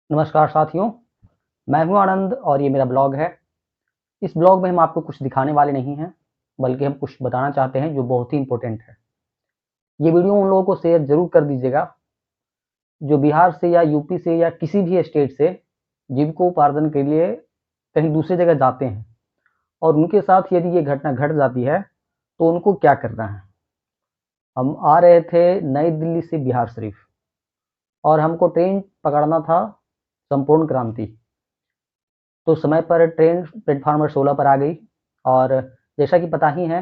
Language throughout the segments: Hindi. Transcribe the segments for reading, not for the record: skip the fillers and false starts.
नमस्कार साथियों, मैं हूं आनंद और ये मेरा ब्लॉग है। इस ब्लॉग में हम आपको कुछ दिखाने वाले नहीं हैं, बल्कि हम कुछ बताना चाहते हैं जो बहुत ही इम्पोर्टेंट है। ये वीडियो उन लोगों को शेयर ज़रूर कर दीजिएगा, जो बिहार से या यूपी से या किसी भी स्टेट से जीविकोपार्जन के लिए कहीं दूसरी जगह जाते हैं और उनके साथ यदि ये घटना घट जाती है, तो उनको क्या करना है। हम आ रहे थे नई दिल्ली से बिहार शरीफ और हमको ट्रेन पकड़ना था संपूर्ण क्रांति। तो समय पर ट्रेन प्लेटफार्म नंबर 16 पर आ गई और जैसा कि पता ही है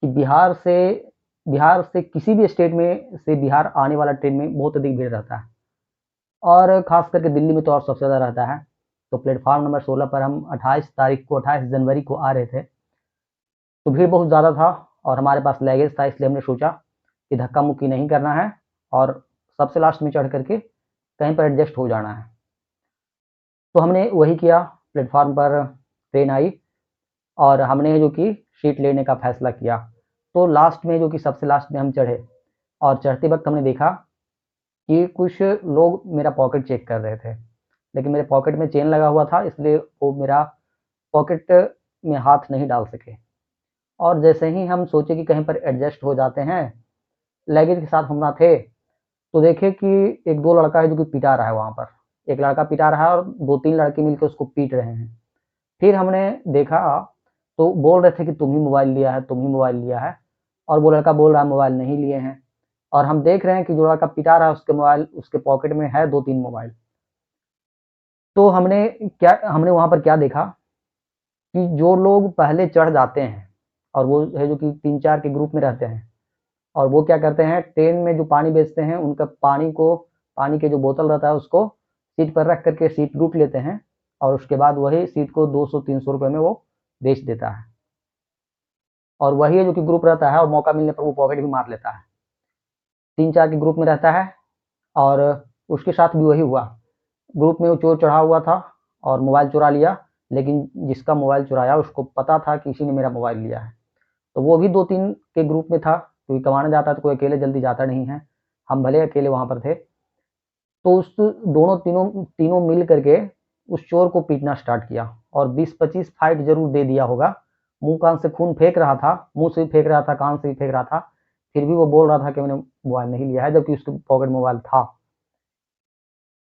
कि बिहार से किसी भी स्टेट में से बिहार आने वाला ट्रेन में बहुत अधिक भीड़ रहता है और ख़ास करके दिल्ली में तो और सबसे ज़्यादा रहता है। तो प्लेटफार्म नंबर 16 पर हम 28 जनवरी को आ रहे थे, तो भीड़ बहुत ज़्यादा था और हमारे पास लगेज था, इसलिए हमने सोचा कि धक्का मुक्की नहीं करना है और सबसे लास्ट में चढ़ करके कहीं पर एडजस्ट हो जाना है। तो हमने वही किया। प्लेटफार्म पर ट्रेन आई और हमने जो कि सीट लेने का फैसला किया। तो लास्ट में जो कि सबसे लास्ट में हम चढ़े और चढ़ते वक्त हमने देखा कि कुछ लोग मेरा पॉकेट चेक कर रहे थे, लेकिन मेरे पॉकेट में चेन लगा हुआ था, इसलिए वो मेरा पॉकेट में हाथ नहीं डाल सके। और जैसे ही हम सोचे कि कहीं पर एडजस्ट हो जाते हैं, लगेज के साथ हम ना थे, तो देखे कि एक दो लड़का है जो कि पिटा रहा है वहाँ पर। एक लड़का पिटा रहा है और दो तीन लड़के मिलकर उसको पीट रहे हैं। फिर हमने देखा तो बोल रहे थे कि तुम ही मोबाइल लिया है, तुम ही मोबाइल लिया है, और वो लड़का बोल रहा है मोबाइल नहीं लिए हैं। और हम देख रहे हैं कि जो लड़का पिटा रहा है उसके मोबाइल उसके पॉकेट में है 2-3 मोबाइल। तो हमने वहाँ पर क्या देखा कि जो लोग पहले चढ़ जाते हैं और वो है जो कि 3-4 के ग्रुप में रहते हैं और वो क्या करते हैं, ट्रेन में जो पानी बेचते हैं उनका पानी के जो बोतल रहता है उसको सीट पर रख करके सीट लूट लेते हैं और उसके बाद वही सीट को 200-300 रुपए में वो बेच देता है। और वही है जो कि ग्रुप रहता है और मौका मिलने पर वो पॉकेट भी मार लेता है। 3-4 के ग्रुप में रहता है और उसके साथ भी वही हुआ। ग्रुप में वो चोर चढ़ा हुआ था और मोबाइल चुरा लिया, लेकिन जिसका मोबाइल चुराया उसको पता था कि इसी ने मेरा मोबाइल लिया है। तो वो भी 2-3 के ग्रुप में था, क्योंकि कमाने जाता है तो कोई अकेले जल्दी जाता नहीं है। हम भले अकेले वहाँ पर थे। तो उस दोनों तीनों तीनों मिल करके उस चोर को पीटना स्टार्ट किया और 20-25 फाइट ज़रूर दे दिया होगा। मुँह कान से खून फेंक रहा था, मुँह से भी फेंक रहा था, कान से भी फेंक रहा था। फिर भी वो बोल रहा था कि मैंने मोबाइल नहीं लिया है, जबकि उसके पॉकेट में मोबाइल था।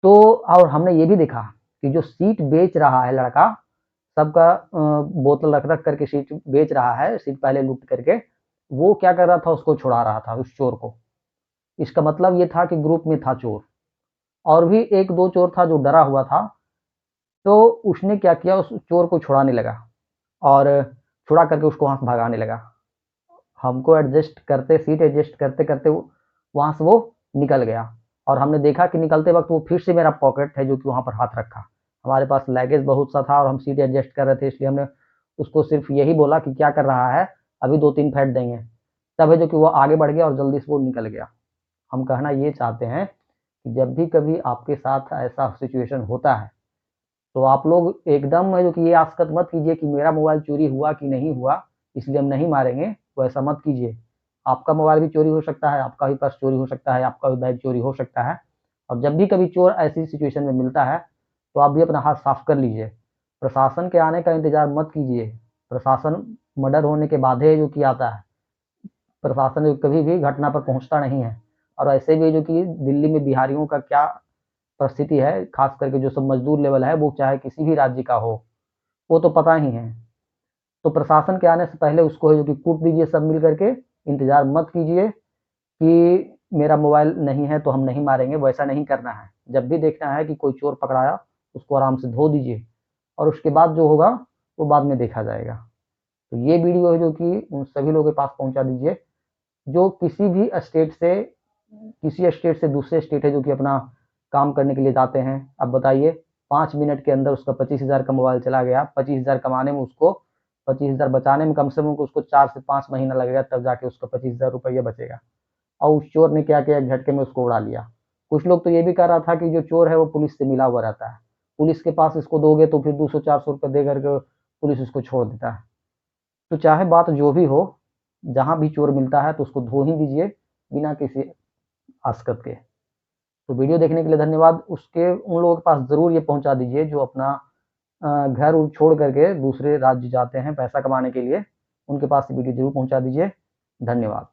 तो और हमने ये भी देखा कि जो सीट बेच रहा है लड़का, सबका बोतल रख-रख करके सीट बेच रहा है, सीट पहले लूट करके, वो क्या कर रहा था, उसको छुड़ा रहा था, उस चोर को। इसका मतलब ये था कि ग्रुप में था चोर। और भी 1-2 चोर था जो डरा हुआ था, तो उसने क्या किया, उस चोर को छुड़ाने लगा और छुड़ा करके उसको वहाँ से भगाने लगा। हमको सीट एडजस्ट करते-करते वहाँ से वो निकल गया और हमने देखा कि निकलते वक़्त वो फिर से मेरा पॉकेट है जो कि वहाँ पर हाथ रखा। हमारे पास लगेज बहुत सा था और हम सीट एडजस्ट कर रहे थे, इसलिए हमने उसको सिर्फ़ यही बोला कि क्या कर रहा है? अभी 2-3 फेंट देंगे। तब है जो कि वो आगे बढ़ गया और जल्दी से वो निकल गया। हम कहना ये चाहते हैं कि जब भी कभी आपके साथ ऐसा सिचुएशन होता है, तो आप लोग एकदम है जो कि ये आशक़त मत कीजिए कि मेरा मोबाइल चोरी हुआ कि नहीं हुआ, इसलिए हम नहीं मारेंगे, तो ऐसा मत कीजिए। आपका मोबाइल भी चोरी हो सकता है, आपका भी पर्स चोरी हो सकता है, आपका भी बैग चोरी हो सकता है। और जब भी कभी चोर ऐसी सिचुएशन में मिलता है, तो आप भी अपना हाथ साफ कर लीजिए। प्रशासन के आने का इंतज़ार मत कीजिए। प्रशासन मर्डर होने के बाद है जो कि आता है। प्रशासन जो कभी भी घटना पर पहुँचता नहीं है। और ऐसे भी जो कि दिल्ली में बिहारियों का क्या परिस्थिति है, खास करके जो सब मजदूर लेवल है, वो चाहे किसी भी राज्य का हो, वो तो पता ही है। तो प्रशासन के आने से पहले उसको है जो कि कूट दीजिए सब मिल करके। इंतज़ार मत कीजिए कि मेरा मोबाइल नहीं है तो हम नहीं मारेंगे, वैसा नहीं करना है। जब भी देखना है कि कोई चोर पकड़ाया, उसको आराम से धो दीजिए और उसके बाद जो होगा, वो बाद में देखा जाएगा। तो ये वीडियो है जो कि उन सभी लोगों के पास पहुँचा दीजिए, जो किसी स्टेट से दूसरे स्टेट है जो कि अपना काम करने के लिए जाते हैं। अब बताइए, 5 मिनट के अंदर उसका 25,000 का मोबाइल चला गया। 25,000 कमाने में उसको 25,000 बचाने में कम से कम उसको 4 से 5 महीना लगेगा, तब जाके उसका 25,000 रुपया बचेगा। और उस चोर ने क्या किया, एक झटके में उसको उड़ा लिया। कुछ लोग तो ये भी कह रहा था कि जो चोर है वो पुलिस से मिला हुआ रहता है। पुलिस के पास इसको दोगे तो फिर 200-400 रुपए दे करके पुलिस उसको छोड़ देता है। तो चाहे बात जो भी हो, जहाँ भी चोर मिलता है तो उसको धो ही दीजिए बिना किसी हरकत के। तो वीडियो देखने के लिए धन्यवाद। उसके उन लोगों के पास ज़रूर ये पहुंचा दीजिए जो अपना घर छोड़ करके दूसरे राज्य जाते हैं पैसा कमाने के लिए, उनके पास वीडियो ज़रूर पहुंचा दीजिए। धन्यवाद।